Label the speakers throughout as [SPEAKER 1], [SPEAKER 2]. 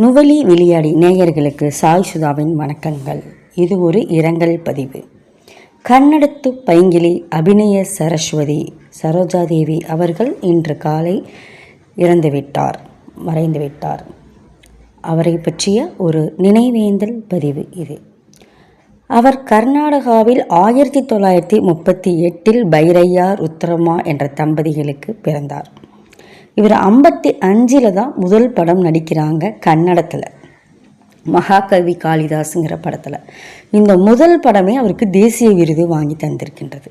[SPEAKER 1] நுவலி விளையாடி நேயர்களுக்கு சாய் சுதாவின் வணக்கங்கள். இது ஒரு இரங்கல் பதிவு. கன்னடத்து பைங்கிலி அபிநய சரஸ்வதி சரோஜாதேவி அவர்கள் இன்று காலை மறைந்துவிட்டார். அவரை பற்றிய ஒரு நினைவேந்தல் பதிவு இது. அவர் கர்நாடகாவில் 1938 பைரையா ருத்ரம்மா என்ற தம்பதிகளுக்கு பிறந்தார். இவர் 55 தான் முதல் படம் நடிக்கிறாங்க கன்னடத்தில், மகாகவி காளிதாஸுங்கிற படத்தில். இந்த முதல் படமே அவருக்கு தேசிய விருது வாங்கி தந்திருக்கின்றது.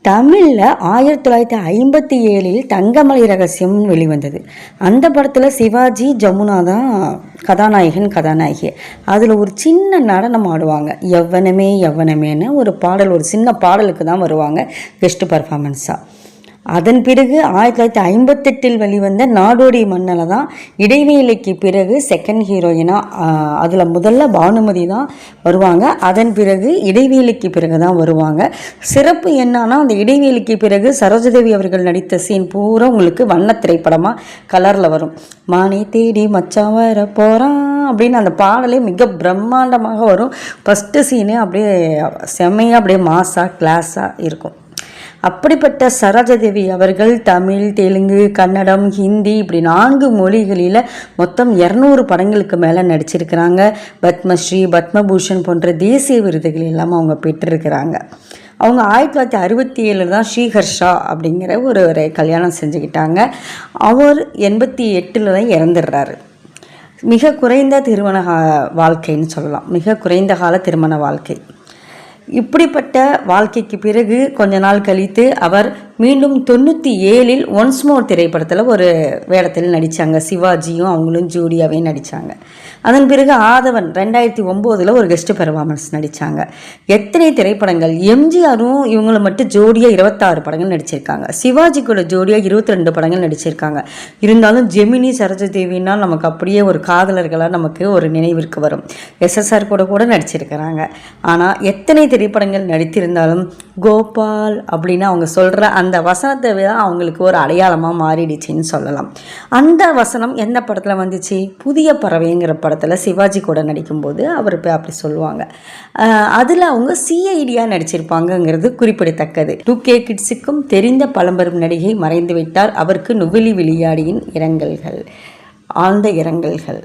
[SPEAKER 1] தமிழில் 1957 தங்கமலை ரகசியம் வெளிவந்தது. அந்த படத்தில் சிவாஜி ஜமுனா தான் கதாநாயகி. அதில் ஒரு சின்ன நடனம் ஆடுவாங்க, எவ்வனமே எவ்வனமேன்னு ஒரு பாடல், ஒரு சின்ன பாடலுக்கு தான் வருவாங்க கெஸ்ட் பர்ஃபார்மன்ஸாக. அதன் பிறகு 1958 வெளிவந்த நாடோடி மன்னல தான் இடைவேளைக்கு பிறகு செகண்ட் ஹீரோயினாக, அதில் முதல்ல பானுமதி தான் வருவாங்க. அதன் பிறகு இடைவேளைக்கு பிறகு தான் வருவாங்க. சிறப்பு என்னன்னா, அந்த இடைவேளைக்கு பிறகு சரோஜாதேவி அவர்கள் நடித்த சீன் பூரா உங்களுக்கு வண்ண திரைப்படமாக கலரில் வரும். மானே தேடி மச்சான் வர போகிறான் அப்படின்னு அந்த பாடலே மிக பிரம்மாண்டமாக வரும். ஃபஸ்ட்டு சீனு அப்படியே செம்மையாக அப்படியே மாஸாக கிளாஸாக இருக்கும். அப்படிப்பட்ட சரோஜாதேவி அவர்கள் தமிழ், தெலுங்கு, கன்னடம், ஹிந்தி இப்படி 4 மொழிகளில் மொத்தம் 200 படங்களுக்கு மேலே நடிச்சிருக்கிறாங்க. பத்மஸ்ரீ, பத்மபூஷன் போன்ற தேசிய விருதுகள் எல்லாம் அவங்க பெற்றிருக்கிறாங்க. அவங்க 1967 தான் ஸ்ரீஹர்ஷா அப்படிங்கிற ஒரு கல்யாணம் செஞ்சுக்கிட்டாங்க. அவர் 88 தான் இறந்துடுறாரு. மிக குறைந்த திருமண வாழ்க்கைன்னு சொல்லலாம், மிக குறைந்த கால திருமண வாழ்க்கை. இப்படிப்பட்ட வாழ்க்கைக்கு பிறகு கொஞ்ச நாள் கழித்து அவர் மீண்டும் 97 ஒன்ஸ் மோர் திரைப்படத்தில் ஒரு வேடத்தில் நடித்தாங்க. சிவாஜியும் அவங்களும் ஜோடியாகவே நடித்தாங்க. அதன் பிறகு ஆதவன் 2009 ஒரு கெஸ்ட் பெர்ஃபார்மன்ஸ் நடித்தாங்க. எத்தனை திரைப்படங்கள்! எம்ஜிஆரும் இவங்களை மட்டும் ஜோடியாக 26 படங்கள் நடிச்சிருக்காங்க. சிவாஜி கூட ஜோடியாக 22 படங்கள் நடிச்சிருக்காங்க. இருந்தாலும் ஜெமினி சரோஜாதேவின்னா நமக்கு அப்படியே ஒரு காதலர்களாக நமக்கு ஒரு நினைவிற்கு வரும். எஸ்எஸ்ஆர் கூட நடிச்சிருக்கிறாங்க. ஆனால் எத்தனை திரைப்படங்கள் நடித்திருந்தாலும் கோபால் அப்படின்னு அவங்க சொல்கிற அந்த வசனத்தை தான் அவங்களுக்கு ஒரு அடையாளமாக மாறிடுச்சின்னு சொல்லலாம். அந்த வசனம் எந்த படத்தில் வந்துச்சு? புதிய பறவைங்கிற படத்தில் சிவாஜி கூட நடிக்கும்போது அவர் அப்படி சொல்லுவாங்க. அதில் அவங்க சிஐடியாக நடிச்சிருப்பாங்கங்கிறது குறிப்பிடத்தக்கது. 2K கிட்ஸுக்கும் தெரிந்த பழம்பெரும் நடிகை மறைந்து விட்டார். அவருக்கு நுவலி விளையாடியின் ஆழ்ந்த இரங்கல்கள்.